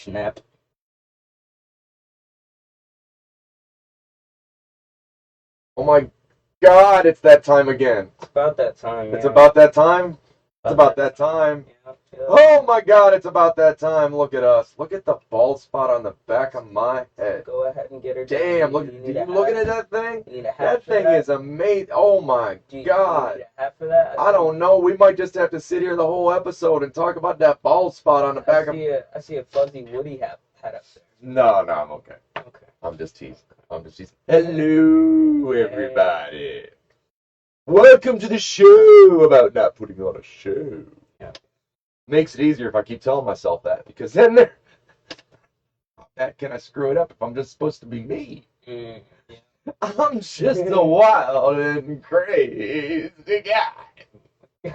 Snap. Oh my God, it's that time again. It's about that time, It's yeah. about that time. It's about that time. Yeah, Oh my God, it's about that time. Look at us. Look at the bald spot on the back of my head. Go ahead and get her done. Damn, look, You are need you a looking hat? at that thing? You need a hat That for thing that? is amazing. Oh my Do you God. need a hat for that? I don't know. We might just have to sit here the whole episode and talk about that bald spot on the back of. I see a fuzzy Woody hat up there. No, no, I'm okay. Okay. I'm just teasing. I'm just teasing. Hello, everybody. Welcome to the show about not putting on a show. Yeah. Makes it easier if I keep telling myself that, because then there. How bad can I screw it up if I'm just supposed to be me? Yeah. I'm just a wild and crazy guy.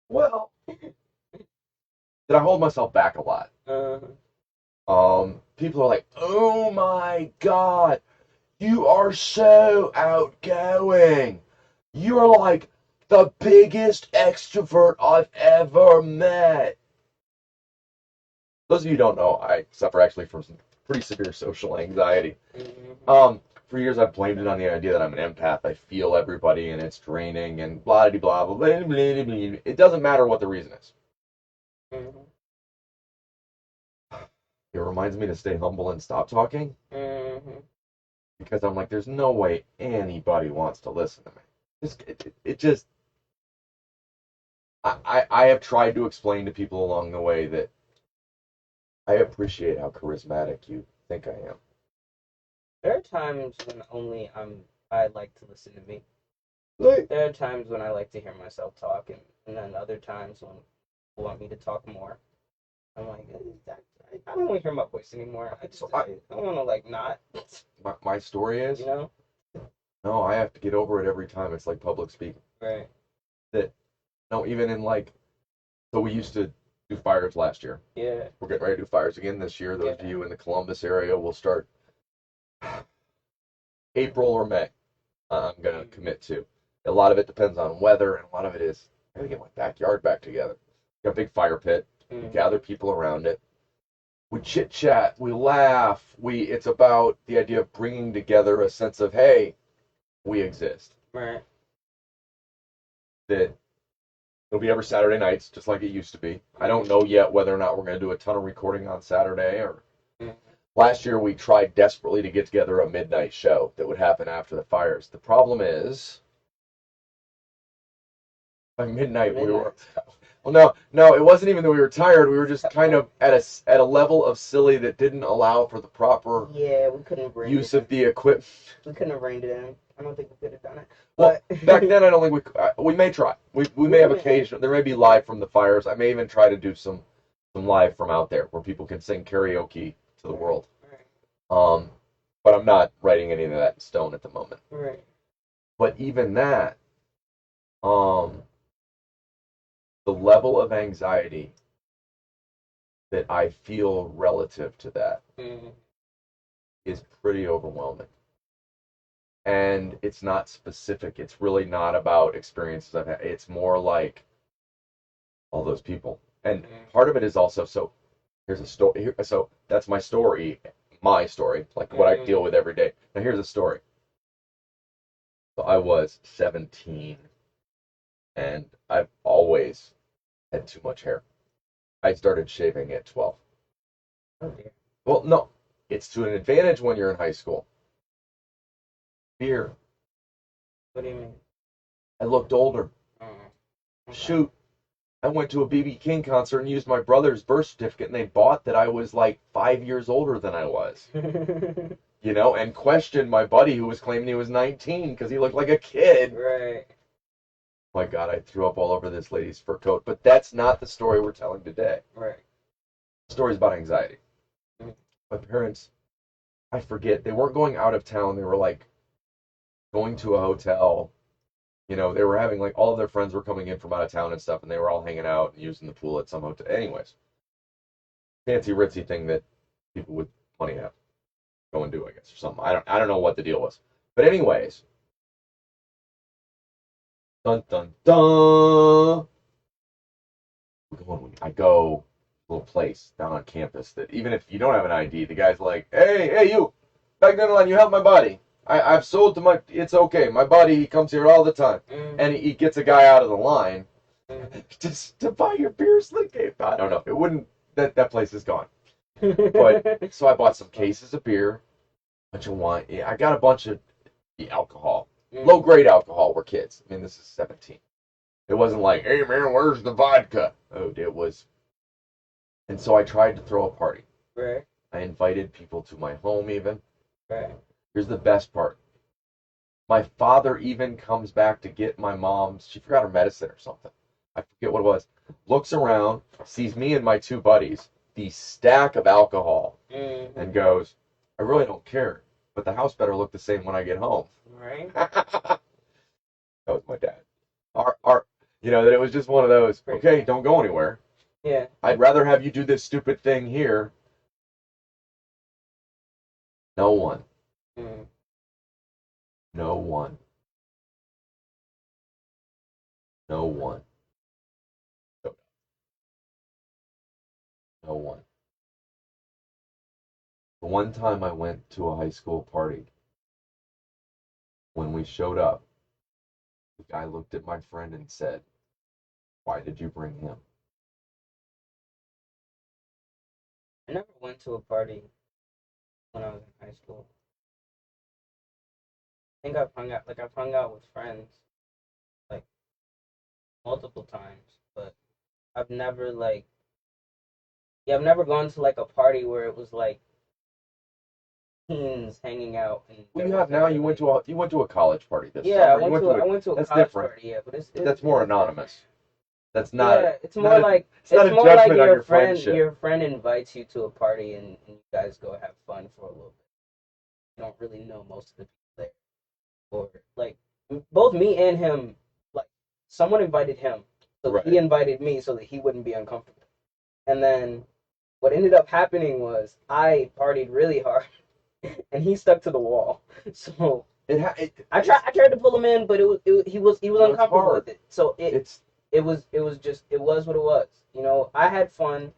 Well, did I hold myself back a lot? People are like, "Oh my God, you are so outgoing. You are like the biggest extrovert I've ever met." Those of you who don't know, I suffer actually from some pretty severe social anxiety. For years I've blamed it on the idea that I'm an empath. I feel everybody and it's draining and blah blah blah blah blah blah. It doesn't matter what the reason is. It reminds me to stay humble and stop talking. Because I'm like, there's no way anybody wants to listen to me. It just, I have tried to explain to people along the way that I appreciate how charismatic you think I am. There are times when only I like to listen to me. Like, There are times when I like to hear myself talk, and then other times when people want me to talk more. I'm like, I don't want to hear my voice anymore. I don't want to like not. my story is, You know? no, I have to get over it every time. It's like public speaking. Right. That, no, even in like, so we used to do fires last year. Yeah. We're getting ready to do fires again this year. Those of you in the Columbus area will start April or May. I'm gonna commit to. A lot of it depends on weather, and a lot of it is I gotta get my backyard back together. Got a big fire pit. We gather people around it. We chit chat. We laugh. It's about the idea of bringing together a sense of, hey, we exist. Right. That it'll be every Saturday nights, just like it used to be. I don't know yet whether or not we're gonna do a ton of recording on Saturday or. Last year we tried desperately to get together a midnight show that would happen after the fires. The problem is, by midnight we were. Well, no, it wasn't even that we were tired. We were just kind of at a level of silly that didn't allow for the proper we couldn't use of the equipment. We couldn't have reined it in. I don't think we could have done it. Well, back then I don't think we may try. We may have occasion. There may be live from the fires. I may even try to do some live from out there where people can sing karaoke to the world. But I'm not writing any of that in stone at the moment. Right. But even that, the level of anxiety that I feel relative to that is pretty overwhelming. And it's not specific. It's really not about experiences I've had. It's more like all those people. And part of it is also, so here's a story. So that's my story, like what I deal with every day. Now here's a story. So I was 17 and I've always had too much hair. I started shaving at 12. Oh dear. Well, no, it's to an advantage when you're in high school. Fear. What do you mean? I looked older. Okay. Shoot, I went to a BB King concert and used my brother's birth certificate, and they bought that I was like 5 years older than I was. And questioned my buddy who was claiming he was 19 because he looked like a kid. Right. My God, I threw up all over this lady's fur coat, but that's not the story we're telling today. Right. The story's about anxiety. My parents, I forget, they weren't going out of town. They were like going to a hotel. They were having like all of their friends were coming in from out of town and stuff, and they were all hanging out and using the pool at some hotel. Anyways, fancy ritzy thing that people with money have go and do, I guess, or something. I don't know what the deal was, but anyways, dun dun dun. I go little place down on campus that even if you don't have an ID, the guy's like, hey, you, back down the line, you help my buddy. I've sold to my, it's okay. My buddy, he comes here all the time. And he gets a guy out of the line just to buy your beer slip. I don't know. It wouldn't, that place is gone. But, so I bought some cases of beer, a bunch of wine. Yeah, I got a bunch of alcohol. Low-grade alcohol. We're kids. I mean, this is 17. It wasn't like, hey, man, where's the vodka? Oh, it was. And so I tried to throw a party. Right. I invited people to my home even. Right. Here's the best part. My father even comes back to get my mom. She forgot her medicine or something. I forget what it was. Looks around, sees me and my two buddies, the stack of alcohol, and goes, I really don't care, but the house better look the same when I get home. Right. That was my dad. That it was just one of those, okay, don't go anywhere. Yeah. I'd rather have you do this stupid thing here. No one. No one. No one. No one. The one time I went to a high school party, when we showed up, the guy looked at my friend and said, why did you bring him? I never went to a party when I was in high school. I think I've hung out with friends, like, multiple times, but I've never, I've never gone to, like, a party where it was, like, teens hanging out. And well, you have now. You went to a college party this summer. I went to a that's college different. party. Yeah, but that's more anonymous. That's not. Yeah, it's more like your friend invites you to a party and you guys go have fun for a little bit. You don't really know most of the people there, or like both me and him. Like someone invited him, so he invited me so that he wouldn't be uncomfortable. And then what ended up happening was I partied really hard. And he stuck to the wall. So I tried to pull him in, but he was uncomfortable with it. So it was what it was. You know, I had fun.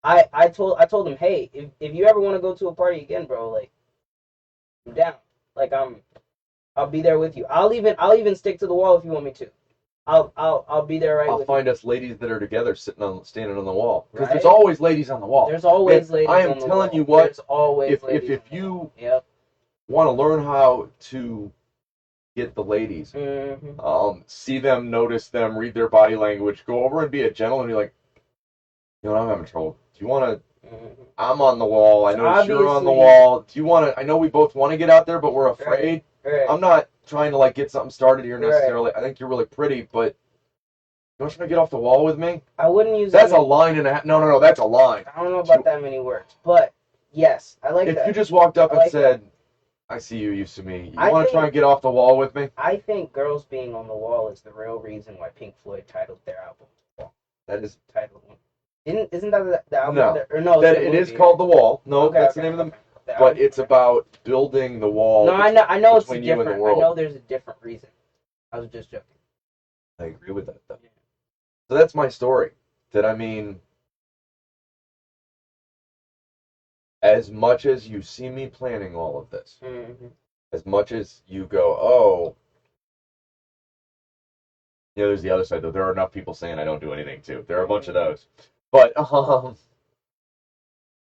I told him, hey, if you ever want to go to a party again, bro, like I'm down. Like I'll be there with you. I'll even stick to the wall if you want me to. I'll be there I'll find us ladies that are together standing on the wall because right? There's always ladies on the wall. There's always ladies. I am telling you what. There's always if you want to learn how to get the ladies, see them, notice them, read their body language, go over and be a gentleman. Be like, you know, I'm having trouble. Do you want to? I'm on the wall. I know you're on the wall. Do you want to? I know we both want to get out there, but we're afraid. Right. I'm not trying to get something started here necessarily. I think you're really pretty, but you want to get off the wall with me? I wouldn't use that's a line and a half. No, that's a line. I don't know about that many words, but yes, I like that. If you just walked up and said, I see you used to me. You want to try and get off the wall with me? I think girls being on the wall is the real reason why Pink Floyd titled their album The Wall. That is the title one. Isn't that the album? No. It is called The Wall. No, that's the name of the but it's about building the wall. No, I know it's different. I know there's a different reason. I was just joking. I agree with that, though. Yeah. So that's my story. As much as you see me planning all of this, as much as you go, oh, there's the other side, though. There are enough people saying I don't do anything, too. There are a bunch of those. But,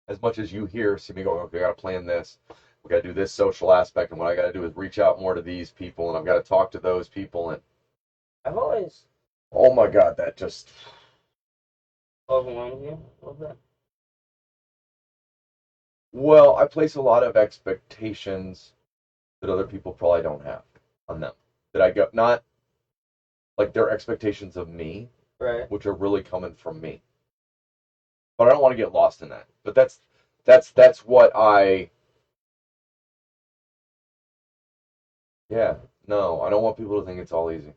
as much as you see me go, okay, I got to plan this. We got to do this social aspect, and what I got to do is reach out more to these people, and I've got to talk to those people. And I've always. Oh my God, that just overwhelms you a little bit. Well, I place a lot of expectations that other people probably don't have on them. That I go not like their expectations of me, right? Which are really coming from me. But I don't want to get lost in that. But that's what I. Yeah, no, I don't want people to think it's all easy.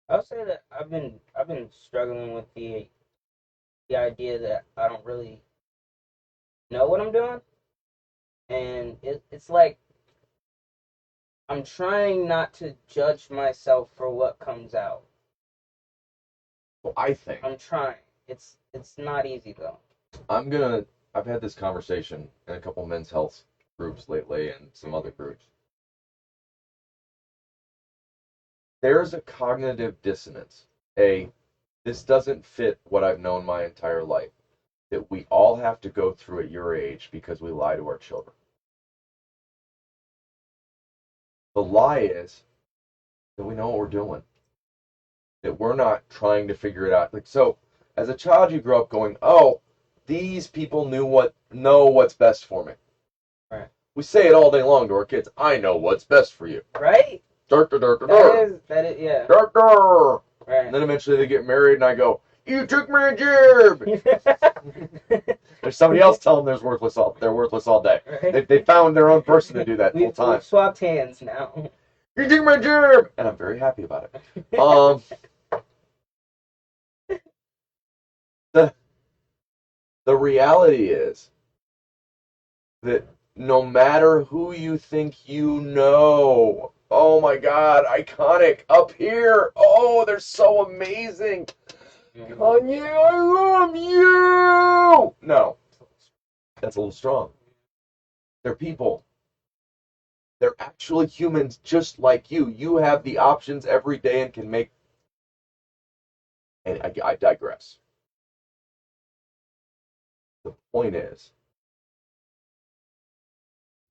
I'll say that I've been struggling with the idea that I don't really know what I'm doing, and it's like I'm trying not to judge myself for what comes out. Well, I think I'm trying. It's not easy though. I've had this conversation in a couple men's health groups lately and some other groups. There's a cognitive dissonance. This doesn't fit what I've known my entire life. That we all have to go through at your age because we lie to our children. The lie is that we know what we're doing. That we're not trying to figure it out. Like, so, as a child, you grow up going, "Oh, these people know what's best for me." Right. We say it all day long to our kids. "I know what's best for you." Right. That is, yeah. Right. And then eventually they get married, and I go, "You took my job." There's somebody else telling them they're worthless all day. Right. They found their own person to do that full time. We've swapped hands now. You took my job, and I'm very happy about it. The reality is that no matter who you think you know, oh my God, iconic, up here, oh, they're so amazing. Kanye, I love you. No, that's a little strong. They're people. They're actually humans just like you. You have the options every day and can make. And I digress. The point is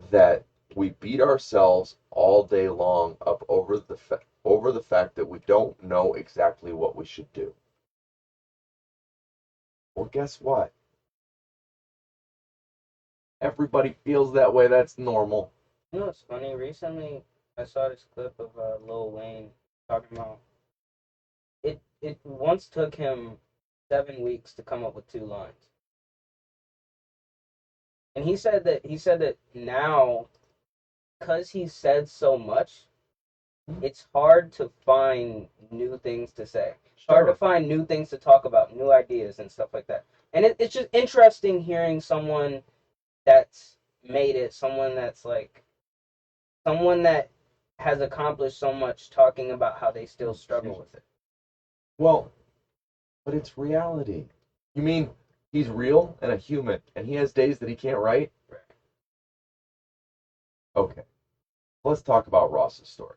that we beat ourselves all day long up over the fact that we don't know exactly what we should do. Well, guess what? Everybody feels that way. That's normal. You know, it's funny. Recently, I saw this clip of Lil Wayne talking about it. It once took him 7 weeks to come up with 2 lines, and he said that now, because he said so much, it's hard to find new things to say. Sure. Hard to find new things to talk about, new ideas and stuff like that. And it's just interesting hearing someone that's made it, someone that has accomplished so much, talking about how they still struggle with it. Well, but it's reality. You mean he's real and a human, and he has days that he can't write? Right. Okay. Let's talk about Ross's story.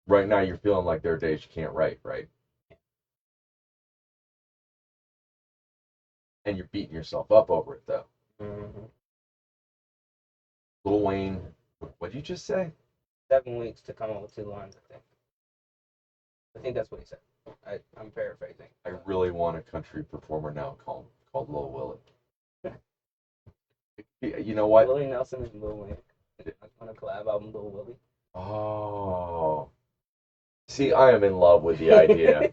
Right now, you're feeling like there are days you can't write, right? And you're beating yourself up over it, though. Mm-hmm. Lil Wayne, what did you just say? 7 weeks to come up with 2 lines, I think. I think that's what he said. I'm paraphrasing. I really want a country performer now called Lil Willie. You know what? Willie Nelson and Lil Wayne. On a collab album, Lil Willie. Oh. See, I am in love with the idea.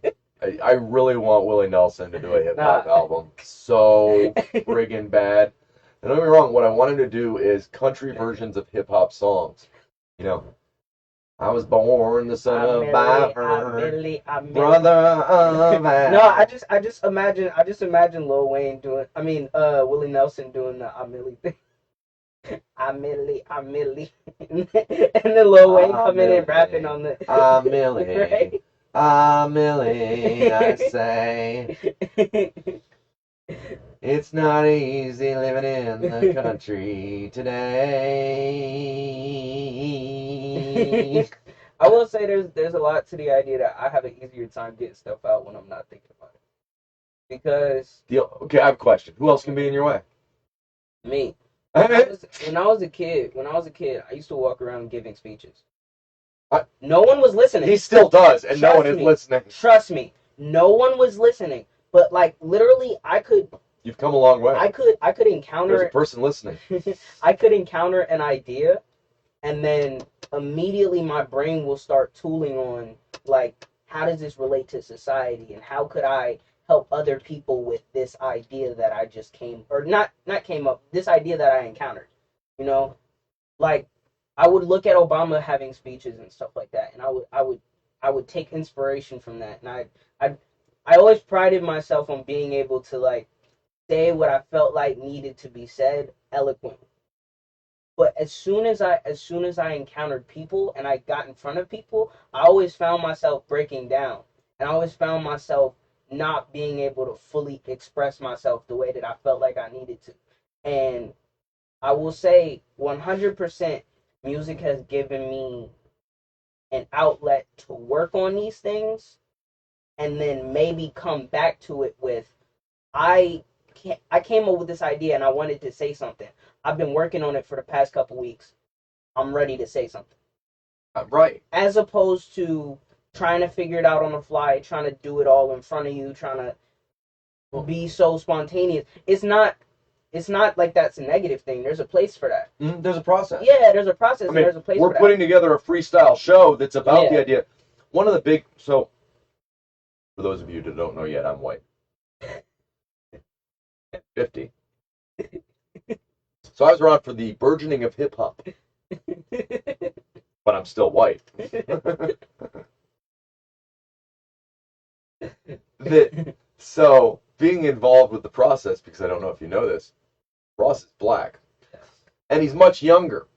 I really want Willie Nelson to do a hip-hop album so friggin' bad. And don't get me wrong, what I wanted to do is country versions of hip-hop songs. You know, I was born the son of Biver, brother of Man. No, I just imagine Lil Wayne doing, Willie Nelson doing the Millie thing. I'm Millie. And then Lil Wayne coming in rapping on the Millie. Right? Millie, I say. It's not easy living in the country today. I will say there's a lot to the idea that I have an easier time getting stuff out when I'm not thinking about it. Because okay, I have a question. Who else can be in your way? Me. When I was a kid, I used to walk around giving speeches. No one was listening. He still does, and no one is listening. Trust me, no one was listening. But like literally, You've come a long way. I could encounter. There's a person listening. I could encounter an idea, and then immediately my brain will start tooling on like, how does this relate to society, and how could I help other people with this idea that I just this idea that I encountered. You know, like I would look at Obama having speeches and stuff like that, and I would take inspiration from that, and I always prided myself on being able to like say what I felt like needed to be said eloquently. But as soon as I encountered people and I got in front of people, I always found myself breaking down, and I always found myself not being able to fully express myself the way that I felt like I needed to. And I will say 100% music has given me an outlet to work on these things and then maybe come back to it with I came up with this idea and I wanted to say something. I've been working on it for the past couple weeks. I'm ready to say something. Right. As opposed to trying to figure it out on the fly, trying to do it all in front of you, trying to be so spontaneous. It's not like that's a negative thing. There's a place for that. There's a process. Yeah, there's a process. I mean, there's a place we're for that. putting together a freestyle show that's about the idea. One of the big, so for those of you that don't know yet, I'm white. 50. So I was around for the burgeoning of hip hop. But I'm still white. So being involved with the process, because I don't know if you know this, Ross is black. And he's much younger.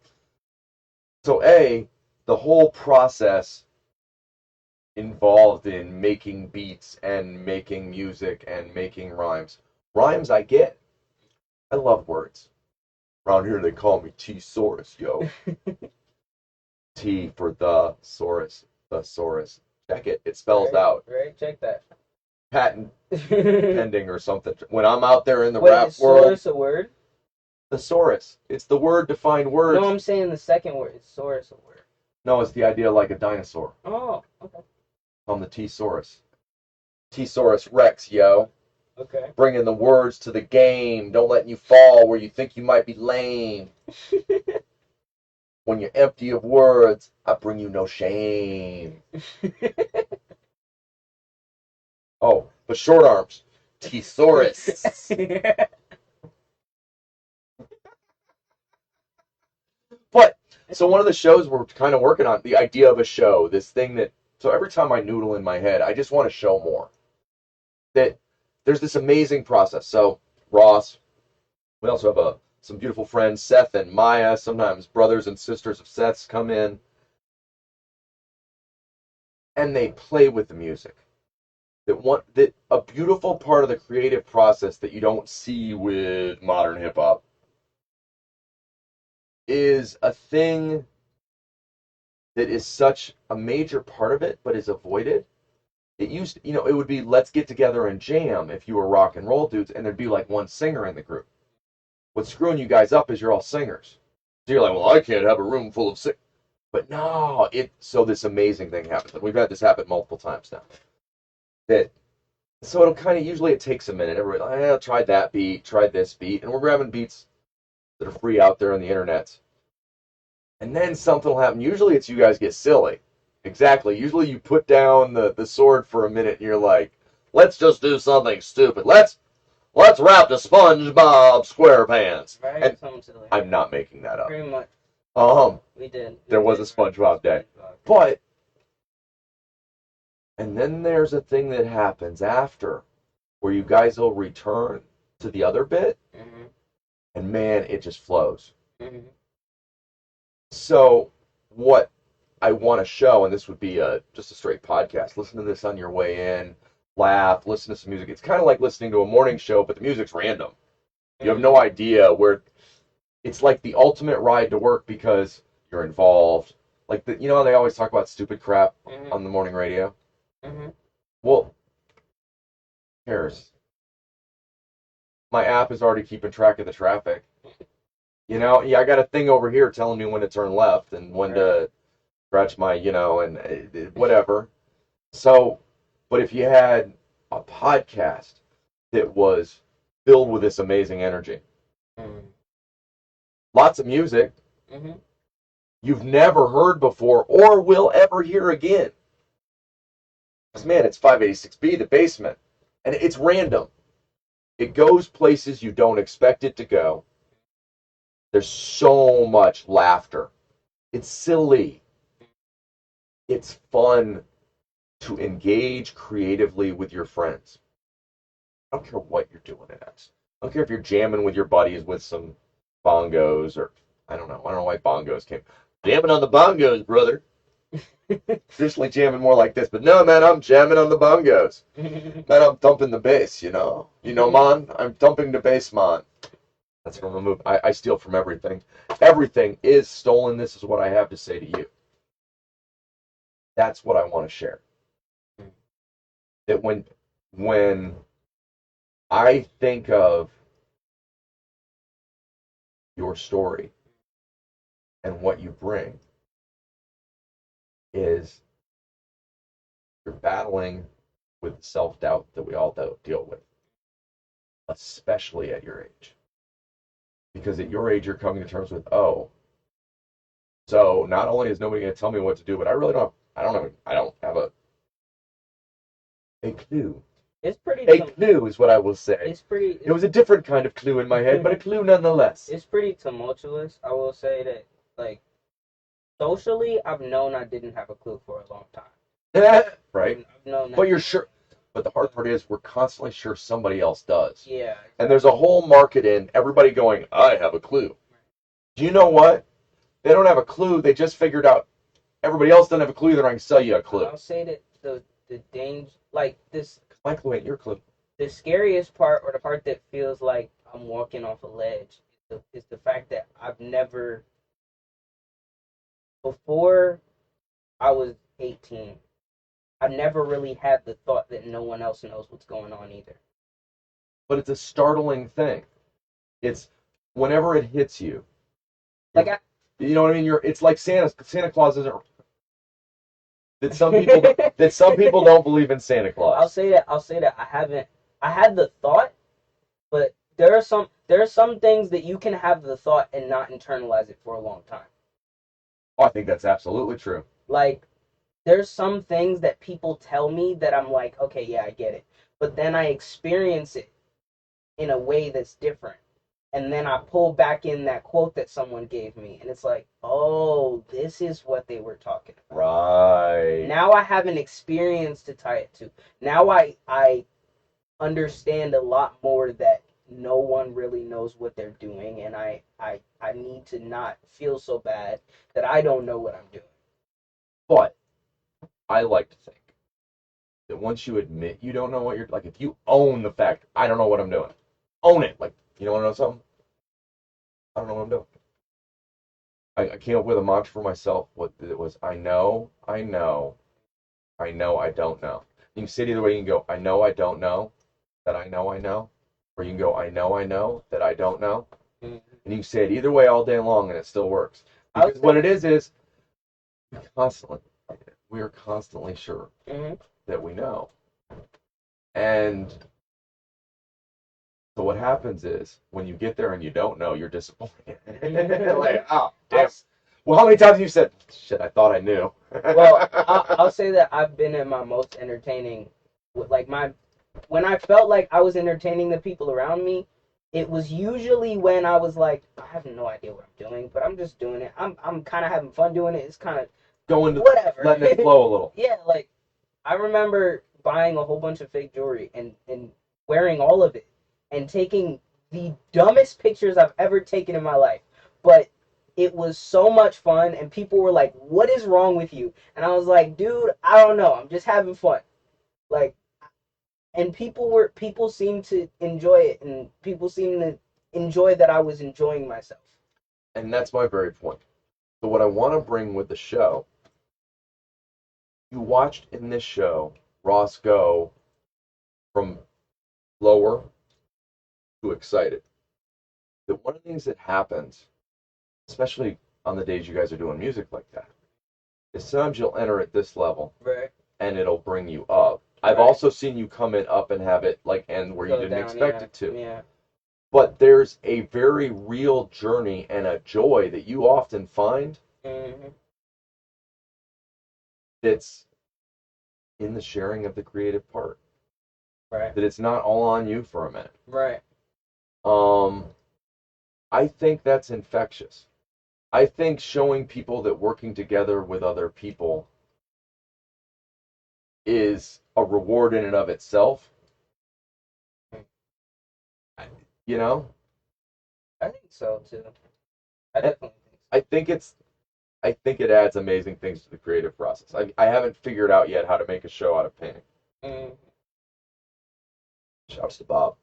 So the whole process involved in making beats and making music and making rhymes. Rhymes I get. I love words. Around here they call me T-saurus, yo. T for the saurus. Check it. It spells out. Right, check that. Patent pending or something. When I'm out there in the rap is world. Saurus a word? Thesaurus. It's the word to find words. No, I'm saying the second word. Is Saurus a word? No, it's the idea like a dinosaur. Oh, okay. I'm the T-saurus. T-saurus Rex, yo. Okay. Bringing the words to the game. Don't letting you fall where you think you might be lame. When you're empty of words, I bring you no shame. Oh, but short arms. T-saurus. But, so one of the shows we're kind of working on, the idea of a show, this thing that, so every time I noodle in my head, I just want to show more. That there's this amazing process. So, Ross, we also have some beautiful friends, Seth and Maya, sometimes brothers and sisters of Seth's come in, and they play with the music. That a beautiful part of the creative process that you don't see with modern hip hop is a thing that is such a major part of it, but is avoided. It used to, it would be let's get together and jam if you were rock and roll dudes, and there'd be like one singer in the group. What's screwing you guys up is you're all singers. So you're like, well, I can't have a room full of singers. But no, so this amazing thing happens. And we've had this happen multiple times now. So it'll kind of, usually it takes a minute. Everybody, tried that beat, tried this beat. And we're grabbing beats that are free out there on the internet. And then something will happen. Usually it's you guys get silly. Exactly. Usually you put down the sword for a minute and you're like, let's just do something stupid. Let's rap to SpongeBob SquarePants. Right. And I'm not making that up. Pretty much. We did. There was a SpongeBob day. But, and then there's a thing that happens after where you guys will return to the other bit. Mm-hmm. And man, it just flows. Mm-hmm. So what I want to show, and this would be just a straight podcast, listen to this on your way in, laugh, listen to some music. It's kind of like listening to a morning show, but the music's random. You have no idea where. It's like the ultimate ride to work because you're involved. Like, how they always talk about stupid crap on the morning radio? Mm-hmm. Well, who cares? My app is already keeping track of the traffic. I got a thing over here telling me when to turn left and when to scratch my, and whatever. So, but if you had a podcast that was filled with this amazing energy, lots of music you've never heard before or will ever hear again. Because, man, it's 586B, the basement, and it's random. It goes places you don't expect it to go. There's so much laughter. It's silly. It's fun to engage creatively with your friends. I don't care what you're doing it as. I don't care if you're jamming with your buddies with some bongos or I don't know why bongos came. Jamming on the bongos, brother. Traditionally jamming more like this, but no, man, I'm jamming on the bongos. Man, I'm thumping the bass, you know? You know, man? I'm thumping the bass, man. That's from the movie. I steal from everything. Everything is stolen. This is what I have to say to you. That's what I want to share. That when I think of your story and what you bring is you're battling with the self-doubt that we all deal with, especially at your age. Because at your age, you're coming to terms with, oh, so not only is nobody going to tell me what to do, but I don't have a clue. It's pretty. A clue is what I will say. It was a different kind of clue in my head, but a clue nonetheless. It's pretty tumultuous. I will say that, like, socially, I've known I didn't have a clue for a long time. Right? I've known that. But you're sure. But the hard part is we're constantly sure somebody else does. Yeah. Exactly. And there's a whole market in everybody going, I have a clue. Do you know what? They don't have a clue. They just figured out everybody else doesn't have a clue. They're going to sell you a clue. I'll say that the danger, like this. My clue ain't your clue. The scariest part, or the part that feels like I'm walking off a ledge, is the fact that I've never, before I was 18, I never really had the thought that no one else knows what's going on either. But it's a startling thing. It's whenever it hits you. Like you know what I mean? It's like Santa Claus isn't. That some people don't believe in Santa Claus. I'll say that I had the thought, but there are some things that you can have the thought and not internalize it for a long time. Oh, I think that's absolutely true. Like, there's some things that people tell me that I'm like, okay, yeah, I get it. But then I experience it in a way that's different. And then I pull back in that quote that someone gave me, and it's like, oh, this is what they were talking about. Right. Now I have an experience to tie it to. Now I understand a lot more that no one really knows what they're doing, and I need to not feel so bad that I don't know what I'm doing. But I like to think that once you admit you don't know what you're, like, if you own the fact, I don't know what I'm doing, own it. Like, you don't want to know something? I don't know what I'm doing. I came up with a mantra for myself. What it was, I know, I don't know. You can say it either way. You can go, I know, I don't know, that I know, or you can go, I know, that I don't know. Mm-hmm. And you can say it either way all day long, and it still works. Because what it is we are constantly sure that we know. And so what happens is when you get there and you don't know, you're disappointed. Like, oh, damn. Well, how many times have you said, shit, I thought I knew? Well, I'll say that I've been in my most entertaining, like when I felt like I was entertaining the people around me, it was usually when I was like, I have no idea what I'm doing, but I'm just doing it. I'm kind of having fun doing it. It's kind of going to whatever, letting it flow a little. Yeah, like I remember buying a whole bunch of fake jewelry and wearing all of it and taking the dumbest pictures I've ever taken in my life, but it was so much fun, and people were like, what is wrong with you? And I was like, dude, I don't know, I'm just having fun. Like, and people seemed to enjoy it, and people seemed to enjoy that I was enjoying myself. And that's my very point. So what I want to bring with the show, you watched in this show Ross go from lower to excited. That one of the things that happens, especially on the days you guys are doing music like that, is sometimes you'll enter at this level, right, and it'll bring you up. Right. I've also seen you come in up and have it like end where you didn't expect it to. Yeah. But there's a very real journey and a joy that you often find that's in the sharing of the creative part. Right. That it's not all on you for a minute. Right. I think that's infectious. I think showing people that working together with other people is a reward in and of itself. You know? I think so too. I definitely think so. I think it's I think it adds amazing things to the creative process. I haven't figured out yet how to make a show out of painting. Mm. Shouts to Bob.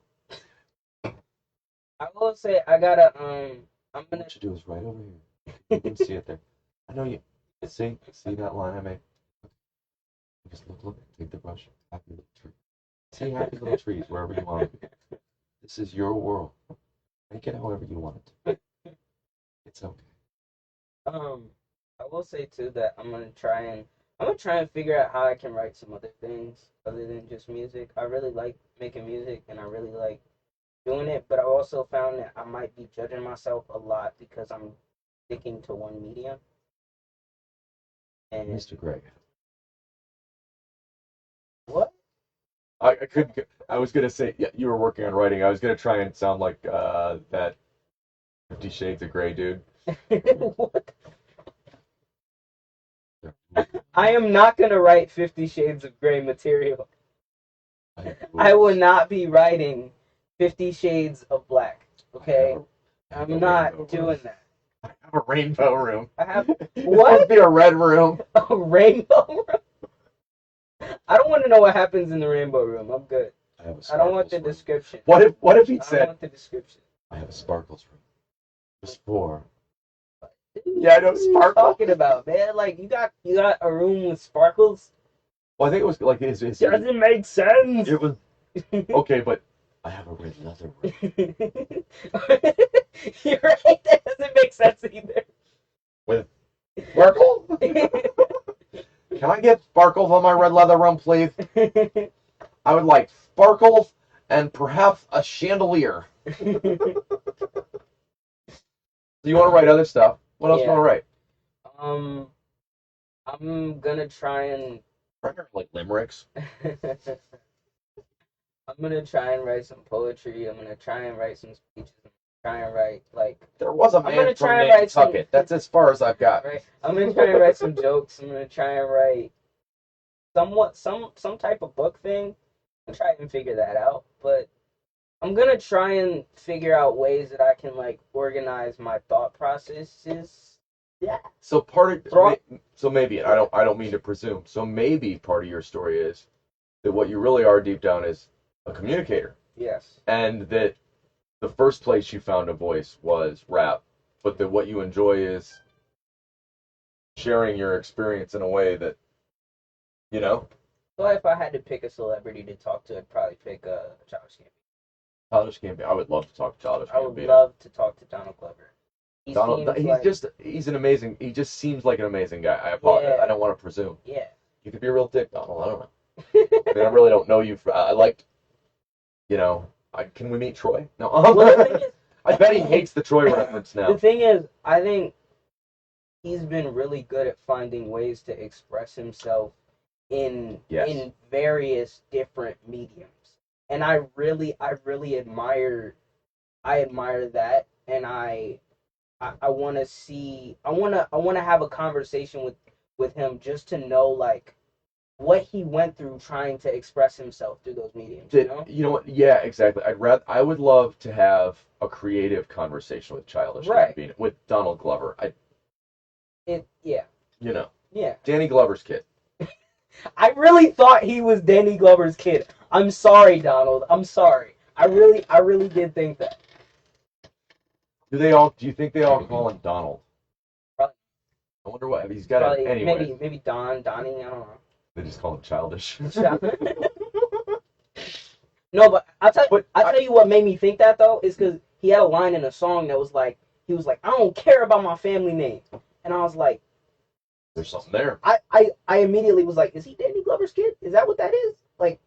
I will say I gotta I'm gonna. What you do is right over here. You can see it there. I know you. See that line I made. Just look. Take the brush. Happy little tree. See happy little trees wherever you want to be. This is your world. Make it however you want it to. It's okay. I will say too that I'm gonna try and figure out how I can write some other things other than just music. I really like making music and I really like doing it, but I also found that I might be judging myself a lot because I'm sticking to one medium. And Mr. Greg. What? I couldn't. I was gonna say, yeah, you were working on writing. I was gonna try and sound like that 50 Shades of Grey dude. What? I am not gonna write 50 Shades of Grey material. I will not be writing 50 Shades of Black. Okay, I'm not doing that. I have a rainbow room. I have what? What? It'd be a red room. A rainbow room? I don't want to know what happens in the rainbow room. I'm good. I don't want the description. What if he I don't said, want the description. I have a sparkles room. Just for. Yeah, I know sparkles. What are you talking about, man? Like you got a room with sparkles? Well, I think it was like his Doesn't make sense. It was okay, but I have a red leather room. You're right. That doesn't make sense either. With sparkles? Can I get sparkles on my red leather room, please? I would like sparkles and perhaps a chandelier. So you want to write other stuff? What else do you want to write? I'm gonna try and like limericks. I'm gonna try and write some poetry. I'm gonna try and write some speeches. I'm gonna try and write like. There was a man from Nantucket. That's as far as I've got. Right. I'm gonna try and write some jokes. I'm gonna try and write some type of book thing. I'm gonna try and figure that out. But I'm gonna try and figure out ways that I can like organize my thought processes. Yeah. So so maybe I don't mean to presume. So maybe part of your story is that what you really are deep down is a communicator. Yes. And that the first place you found a voice was rap, but that what you enjoy is sharing your experience in a way that, you know. Well, if I had to pick a celebrity to talk to, I'd probably pick Childish Gambino. Childish Gambino. I would love to talk to Childish Gambino. I would love to talk to Donald Glover. He's an amazing. He just seems like an amazing guy. I apologize. Yeah. I don't want to presume. Yeah. You could be a real dick, Donald. I don't know. I mean, I really don't know you. I liked. You know, can we meet Troy? No. Well, I bet he hates the Troy reference now. The thing is, I think he's been really good at finding ways to express himself in various different mediums, and I really admire that, and I want to see. I want to have a conversation with him just to know like what he went through trying to express himself through those mediums. You know what? Yeah, exactly. I would love to have a creative conversation with Childish Gambino, with Donald Glover. Yeah. You know. Yeah. Danny Glover's kid. I really thought he was Danny Glover's kid. I'm sorry, Donald. I'm sorry. I really did think that. Do you think they all call him Donald? Probably. I wonder what he's got. Probably, anyway. Maybe Donnie. I don't know. They just call him Childish. No, but I'll tell you what made me think that though is because he had a line in a song that was like I don't care about my family name, and I was like, there's something there. I immediately was like, is he Danny Glover's kid? Is that what that is? Like,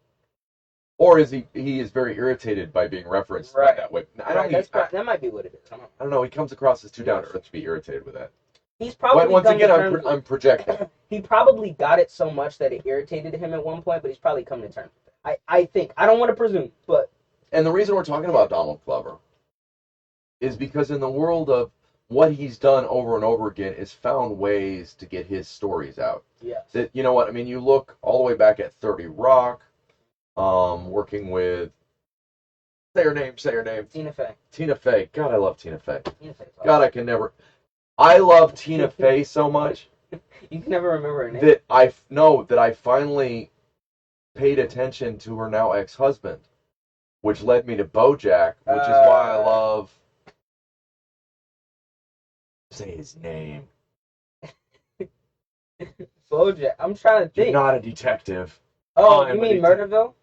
or is he is very irritated by being referenced by that way? That might be what it is. I don't know. He comes across as too down to earth to be irritated with that. He's probably once again, I'm projecting. He probably got it so much that it irritated him at one point, but he's probably come to terms with it. I think. I don't want to presume, but. And the reason we're talking about Donald Glover is because in the world of what he's done over and over again is found ways to get his stories out. Yes. That, you know what, I mean, you look all the way back at 30 Rock, working with, say her name. Tina Fey. Tina Fey. God, I love Tina Fey. God, I can never. I love Tina Fey so much. You can never remember her name. That I finally paid attention to her now ex-husband, which led me to BoJack, which is why I love. Say his name. BoJack. I'm trying to think. You're not a detective. Oh, you mean Murderville?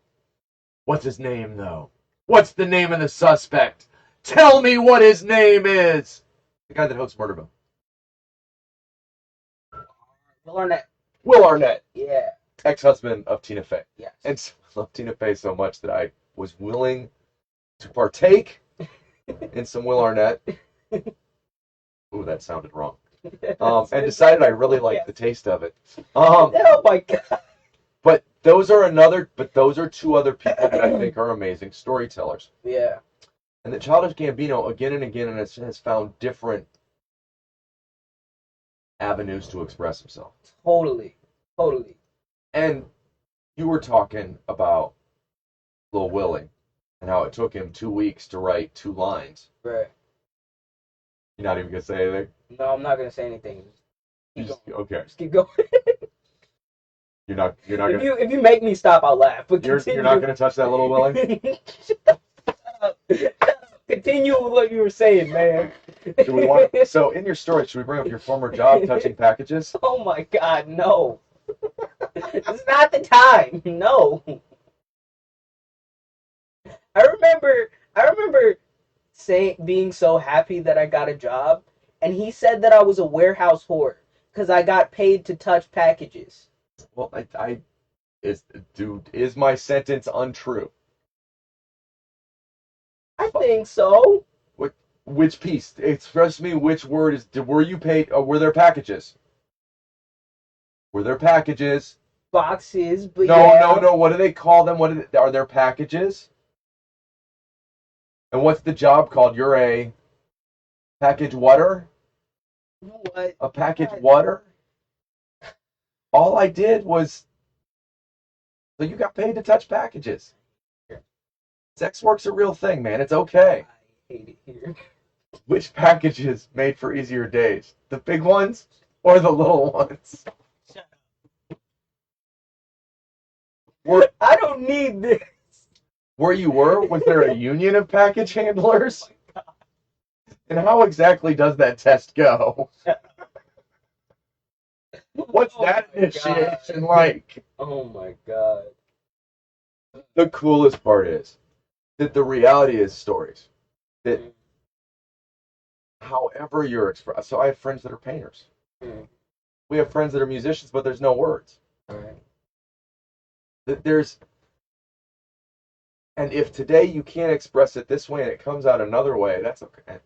What's his name though? What's the name of the suspect? Tell me what his name is. The guy that hosts Murderville. Will Arnett. Will Arnett. Yeah. Ex-husband of Tina Fey. Yes. And so, I love Tina Fey so much that I was willing to partake in some Will Arnett. Ooh, that sounded wrong. And decided I really liked the taste of it. Oh my god. But those are two other people that I think are amazing storytellers. Yeah. And that Childish Gambino again and again has found different avenues to express himself. Totally. And you were talking about Lil Willie and how it took him 2 weeks to write 2 lines. Right. You're not even gonna say anything? No, I'm not gonna say anything. Okay. Just keep going. You're not gonna. If you make me stop, I'll laugh. But you're not gonna touch that little Willie? Continue with what you were saying, man. So in your story, should we bring up your former job touching packages? Oh my god, no. It's not the time. No. I remember being so happy that I got a job, and he said that I was a warehouse whore because I got paid to touch packages. Well, is my sentence untrue? I think so. Which piece? Express to me which word is. Were you paid? Were there packages? Were there packages? Boxes, but no. What do they call them? Are there packages? And what's the job called? You're a package whatter? What? A package whatter? All I did was. So you got paid to touch packages. Sex work's a real thing, man. It's okay. I hate it here. Which packages made for easier days? The big ones or the little ones? Shut up. I don't need this. Where you were? Was there a union of package handlers? Oh, and how exactly does that test go? What's that initiation like? Oh my god. The coolest part is that the reality is stories. That however you're expressed. So I have friends that are painters. We have friends that are musicians, but there's no words. Right. And if today you can't express it this way and it comes out another way, that's okay.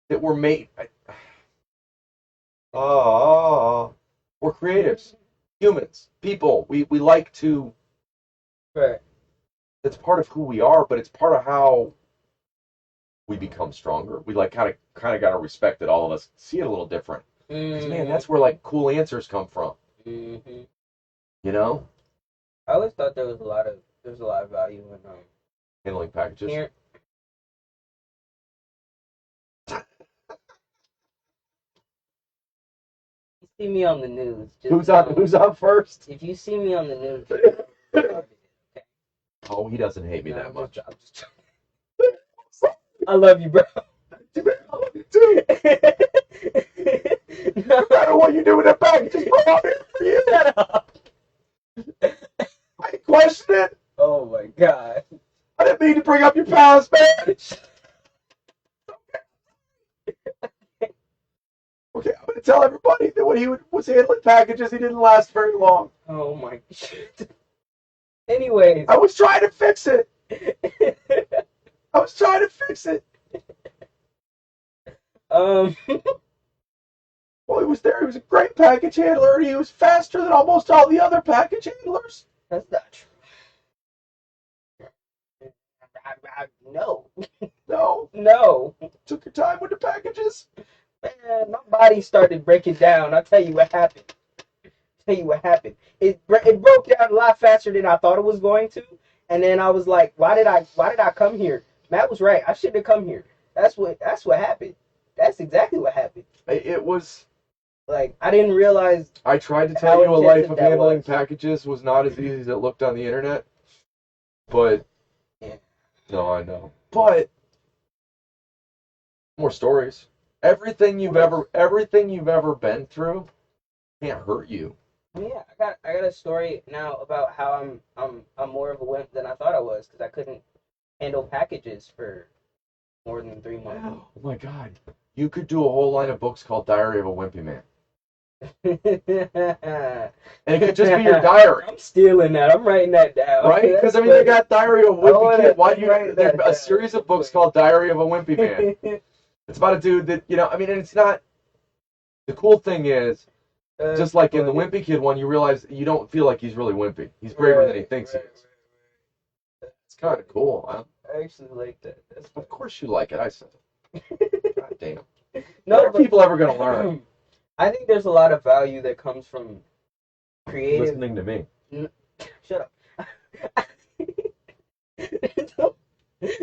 That we're made. We're creatives, humans, people. We like to. Right. It's part of who we are, but it's part of how we become stronger. We kind of got to respect that all of us see it a little different. Mm-hmm. Man, that's where cool answers come from. Mm-hmm. You know. I always thought there was a lot of value in handling packages. Here. You see me on the news. Who's on first? If you see me on the news. Okay. Oh, he doesn't hate me that much. I love you, bro. I love you too. No matter what you do with that package, bro, I'm here for you. Shut up. I ain't question it. Oh my god. I didn't mean to bring up your past, man. Okay, I'm going to tell everybody that when he was handling packages, he didn't last very long. Oh my shit. Anyways. I was trying to fix it. Well, he was there. He was a great package handler. He was faster than almost all the other package handlers. That's not true. No. No. Took your time with the packages. Man, my body started breaking down. I'll tell you what happened. It broke down a lot faster than I thought it was going to. And then I was like, why did I come here? Matt was right. I shouldn't have come here. That's what happened. that's exactly what happened. It was... Like, I didn't realize... I tried to tell you a life of handling packages was not as easy as it looked on the internet. But... Yeah. No, I know. But... More stories. Everything you've ever been through can't hurt you. Yeah, I got a story now about how I'm more of a wimp than I thought I was, because I couldn't handle packages for more than 3 months. Oh my God. You could do a whole line of books called Diary of a Wimpy Man. And it could just be your diary. I'm stealing that. I'm writing that down. Right? Because, I mean, they got Diary of a Wimpy Kid. Why do you write a series of books called Diary of a Wimpy Man? It's about a dude that, you know, I mean, and it's not... The cool thing is, just like in the Wimpy Kid one, you realize you don't feel like he's really wimpy. He's braver than he thinks he is. It's kind of cool, huh? I actually like that. Of course you like it. I said it. God damn. No, are people ever going to learn? I think there's a lot of value that comes from creative... Listening to me. Shut up.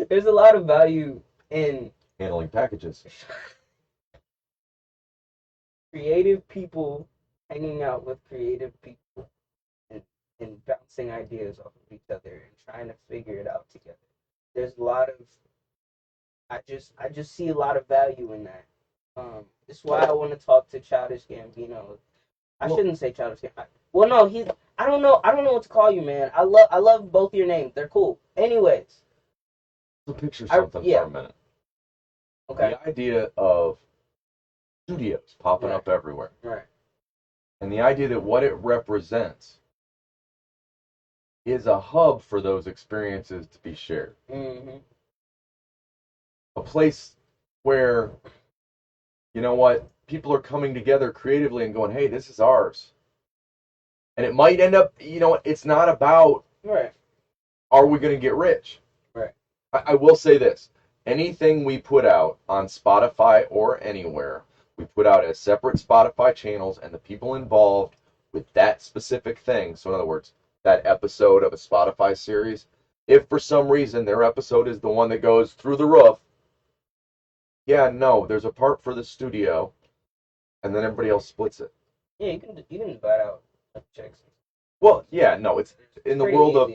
There's a lot of value in... handling packages. Creative people hanging out with creative people and bouncing ideas off of each other and trying to figure it out together. There's a lot of... I just see a lot of value in that. This is why I want to talk to Childish Gambino. I shouldn't say Childish Gambino. Well, no, I don't know what to call you, man. I love both your names. They're cool. Anyways. So picture something for a minute. Okay. The idea of studios popping up everywhere. Right. And the idea that what it represents is a hub for those experiences to be shared. Mm-hmm. A place where, you know what, people are coming together creatively and going, hey, this is ours. And it might end up, you know, it's not about, right, are we going to get rich? Right. I will say this. Anything we put out on Spotify or anywhere, we put out as separate Spotify channels, and the people involved with that specific thing, so in other words, that episode of a Spotify series, if for some reason their episode is the one that goes through the roof, yeah, no, there's a part for the studio, and then everybody else splits it. Yeah, you can divide out checks. Well, yeah, no, it's in the world of...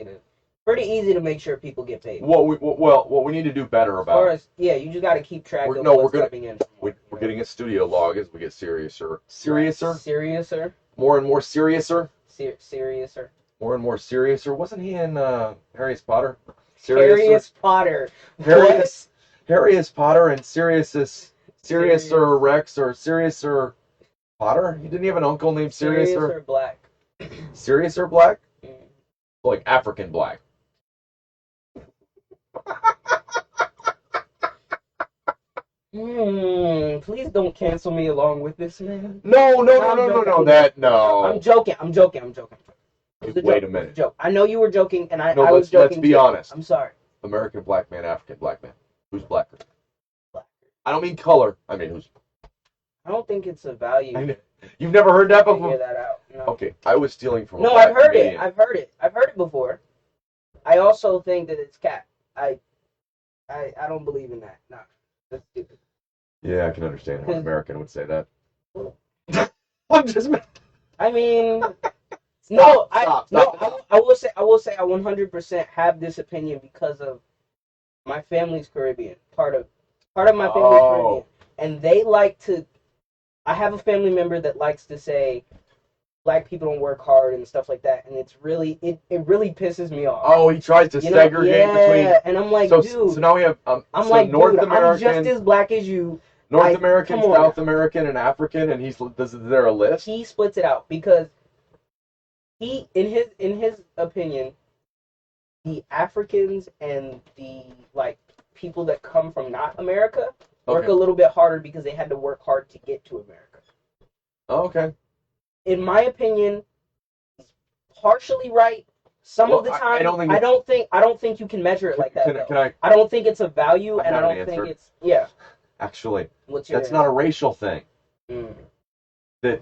Pretty easy to make sure people get paid. What we need to do better about... As far as, yeah, you just got to keep track of what's coming in. We're getting a studio log as we get seriouser. Seriouser? More and more seriouser? Seriouser. More and more seriouser. Wasn't he in Harry Potter? Harry Potter. Harry Potter and Seriouser Rex or Seriouser Potter? Didn't he have an uncle named Seriouser Black? Seriouser Black? Mm. Like African Black. Please don't cancel me along with this, man. No. I'm joking. Wait a minute. Joke. I know you were joking, and I was joking. Let's be honest. I'm sorry. American black man, African black man. Who's blacker? Blacker. I don't mean color. I mean who's... I don't think it's a value. You've never heard that before? Figure that out. No. Okay, I was stealing from... No, I've heard it. I've heard it before. I also think that it's cap. I don't believe in that. No, that's stupid. Yeah, I can understand how an American would say that. I'm just... I mean... Stop. I will say I 100% have this opinion because of my family's Caribbean. Part of my family's Caribbean. And they like to... I have a family member that likes to say black people don't work hard and stuff like that, and it's really it really pisses me off. Oh, he tries to segregate between... Yeah, and I'm like, dude... So now we have... I'm so like, North American, I'm just as black as you. North American, South American, and African, and is there a list? He splits it out because in his opinion, the Africans and the people that come from not America work a little bit harder because they had to work hard to get to America. Oh, okay. In my opinion, he's partially right. Some of the time, I don't think you can measure it like that. I don't think it's a value, and I don't think it's Actually, that's not a racial thing. That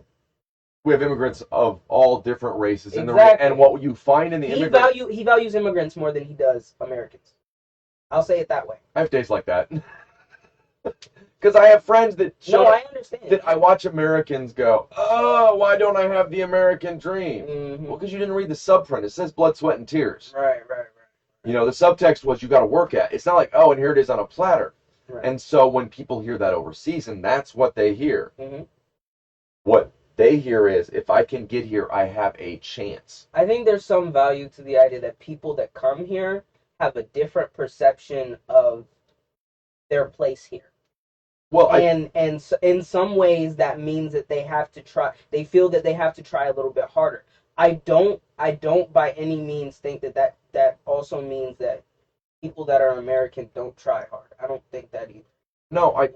we have immigrants of all different races, and what you find in the he values immigrants more than he does Americans. I'll say it that way. I have days like that. Because I have friends that No, I understand. that I watch Americans go, oh, why don't I have the American dream? Mm-hmm. Well, because you didn't read the subprint. It says blood, sweat, and tears. Right. You know, the subtext was you got to work at. It's not like, oh, and here it is on a platter. Right. And so when people hear that overseas, and that's what they hear, mm-hmm. what they hear is, if I can get here, I have a chance. I think there's some value to the idea that people that come here have a different perception of their place here. Well, and so in some ways that means that they have to try. They feel that they have to try a little bit harder. I don't by any means think that also means that people that are American don't try hard. I don't think that either. No, I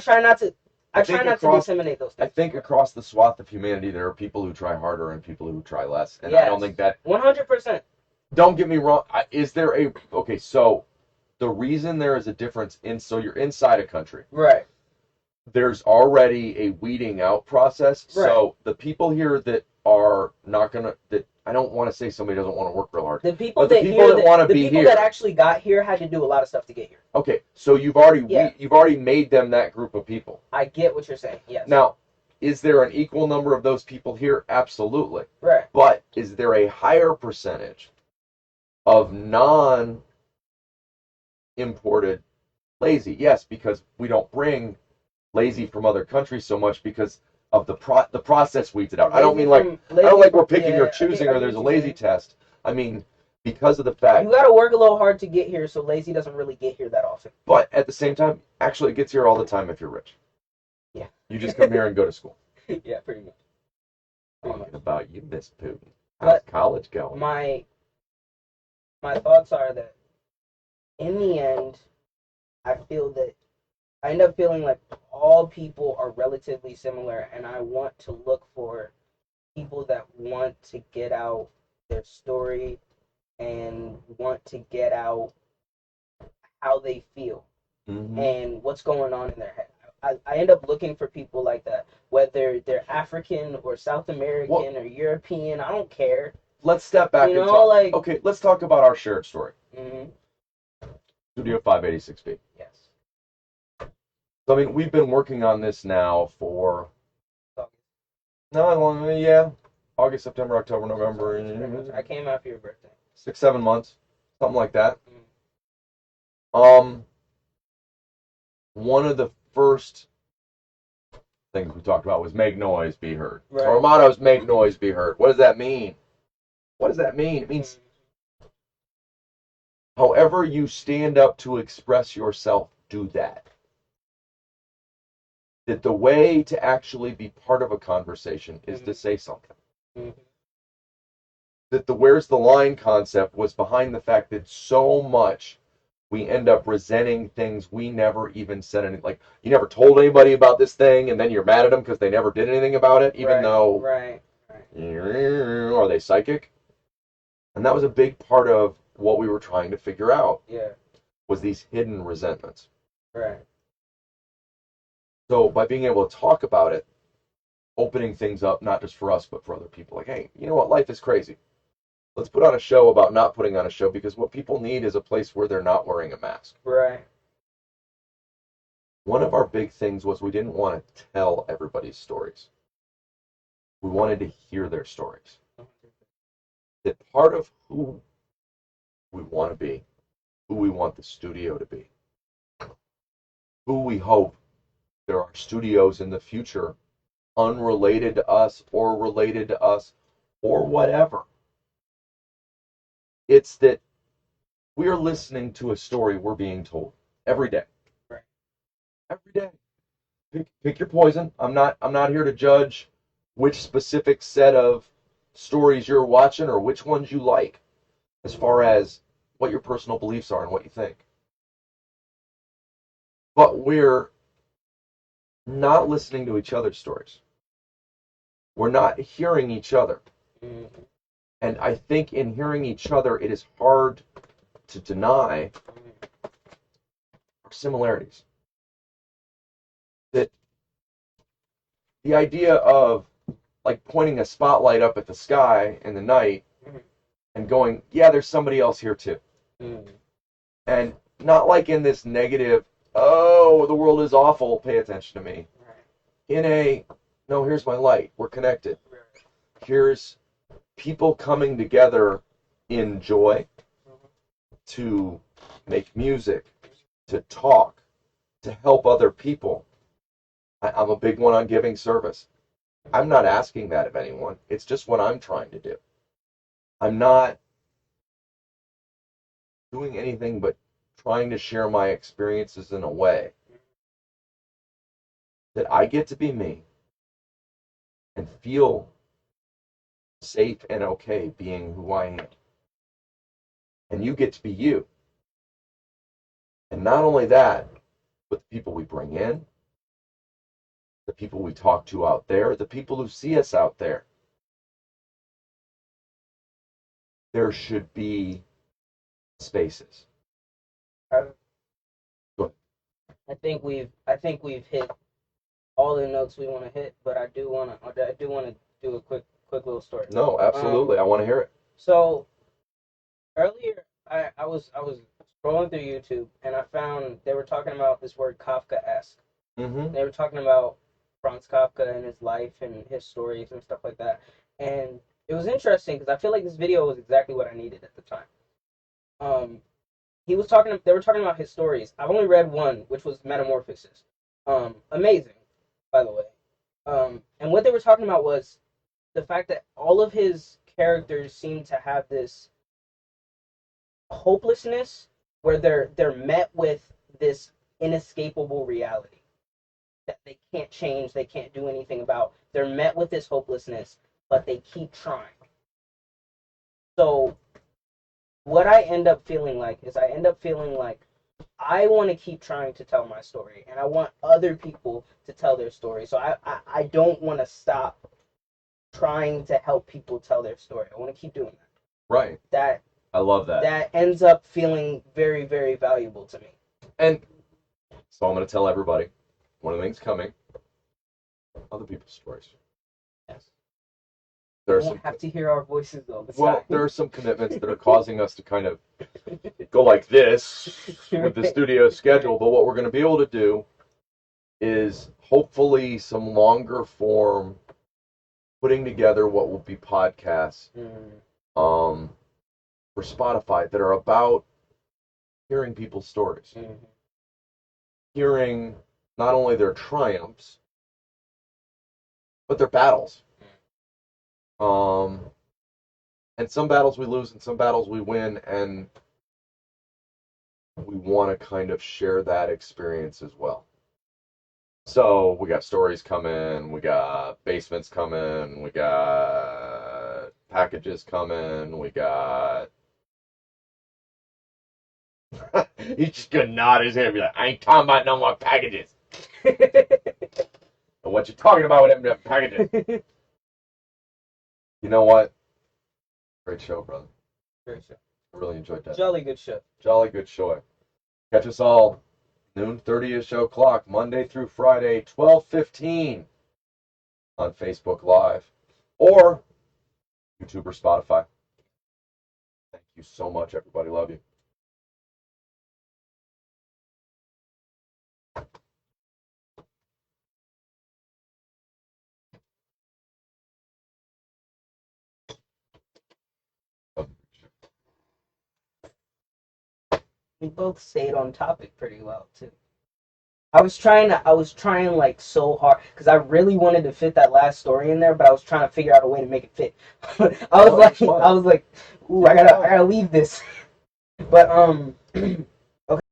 try not to. I try not to disseminate those things. I think across the swath of humanity, there are people who try harder and people who try less, and yes. I don't think that 100%. Don't get me wrong. Is there a okay? So the reason there is a difference so you're inside a country, right? There's already a weeding out process. Right. So the people here that are not gonna I don't want to say somebody doesn't want to work real hard. The people that want to be here, the people that actually got here had to do a lot of stuff to get here. Okay, so you've already made them that group of people. I get what you're saying. Yes. Now, is there an equal number of those people here? Absolutely. Right. But is there a higher percentage of non-imported lazy? Yes, because we don't bring lazy from other countries so much because of the process weeds it out. I don't mean like we're picking or choosing or there's a lazy test. I mean because of the fact you got to work a little hard to get here, so lazy doesn't really get here that often. But at the same time, actually it gets here all the time if you're rich. Yeah. You just come here and go to school. Yeah, pretty much. Talking about you, Miss Putin. How's college going? My thoughts are that in the end, I end up feeling like all people are relatively similar, and I want to look for people that want to get out their story and want to get out how they feel and what's going on in their head. I end up looking for people like that, whether they're African or South American or European. I don't care. Let's step back and talk. Okay, let's talk about our shared story. Studio 586B. Yes. So, I mean, we've been working on this now for August, September, October, November. I came after your birthday. 6-7 months, something like that. One of the first things we talked about was make noise, be heard. Right. Our motto is make noise, be heard. What does that mean? It means however you stand up to express yourself, do that. That the way to actually be part of a conversation is to say something. That the where's the line concept was behind the fact that so much we end up resenting things we never even said anything. Like, you never told anybody about this thing, and then you're mad at them because they never did anything about it, even though... Right. Are they psychic? And that was a big part of what we were trying to figure out. Yeah. Was these hidden resentments. Right. So by being able to talk about it, opening things up, not just for us, but for other people. Like, hey, you know what? Life is crazy. Let's put on a show about not putting on a show, because what people need is a place where they're not wearing a mask. Right. One of our big things was we didn't want to tell everybody's stories. We wanted to hear their stories. That part of who we want to be, who we want the studio to be, who we hope there are studios in the future unrelated to us or related to us or whatever. It's that we're listening to a story we're being told every day. Right. Every day. Pick your poison. I'm not here to judge which specific set of stories you're watching or which ones you like, as far as what your personal beliefs are and what you think. But we're not listening to each other's stories. We're not hearing each other. And I think in hearing each other, it is hard to deny our similarities. That the idea of like pointing a spotlight up at the sky in the night and going, yeah, there's somebody else here too. And not like in this negative, oh, the world is awful, pay attention to me. Right. In a, no, here's my light, we're connected. Right. Here's people coming together in joy to make music, to talk, to help other people. I'm a big one on giving service. I'm not asking that of anyone. It's just what I'm trying to do. I'm not doing anything but trying to share my experiences in a way that I get to be me and feel safe and okay being who I am. And you get to be you. And not only that, but the people we bring in, the people we talk to out there, the people who see us out there. There should be spaces. I think we've hit all the notes we want to hit, but I do want to do a quick little story. No, absolutely. I want to hear it. So earlier I was scrolling through YouTube and I found they were talking about this word Kafka-esque. Mm-hmm. They were talking about Franz Kafka and his life and his stories and stuff like that. And it was interesting because I feel like this video was exactly what I needed at the time. They were talking about his stories. I've only read one, which was Metamorphosis. Amazing, by the way. And what they were talking about was the fact that all of his characters seem to have this hopelessness where they're met with this inescapable reality that they can't change, they can't do anything about. They're met with this hopelessness, but they keep trying. So what I end up feeling like is I want to keep trying to tell my story, and I want other people to tell their story. So I don't want to stop trying to help people tell their story. I want to keep doing that. Right. I love that. That ends up feeling very, very valuable to me. And so I'm going to tell everybody, one of the things coming, other people's stories. Yes. There's You won't have to hear our voices though. Well, there are some commitments that are causing us to kind of go like this with the studio schedule, but what we're going to be able to do is hopefully some longer form putting together what will be podcasts for Spotify that are about hearing people's stories. Hearing not only their triumphs, but their battles. And some battles we lose and some battles we win, and we want to kind of share that experience as well. So we got stories coming, we got basements coming, we got packages coming, we got... He's just gonna nod his head and be like, I ain't talking about no more packages. And what you talking about with them packages? You know what? Great show, brother. Great show. I really enjoyed that. Jolly good show. Jolly good show. Catch us all noon 30ish show clock, Monday through Friday, 12:15 on Facebook Live or YouTube or Spotify. Thank you so much, everybody. Love you. We both stayed on topic pretty well too. I was trying like so hard because I really wanted to fit that last story in there, but I was trying to figure out a way to make it fit. I was like, ooh, I gotta leave this. But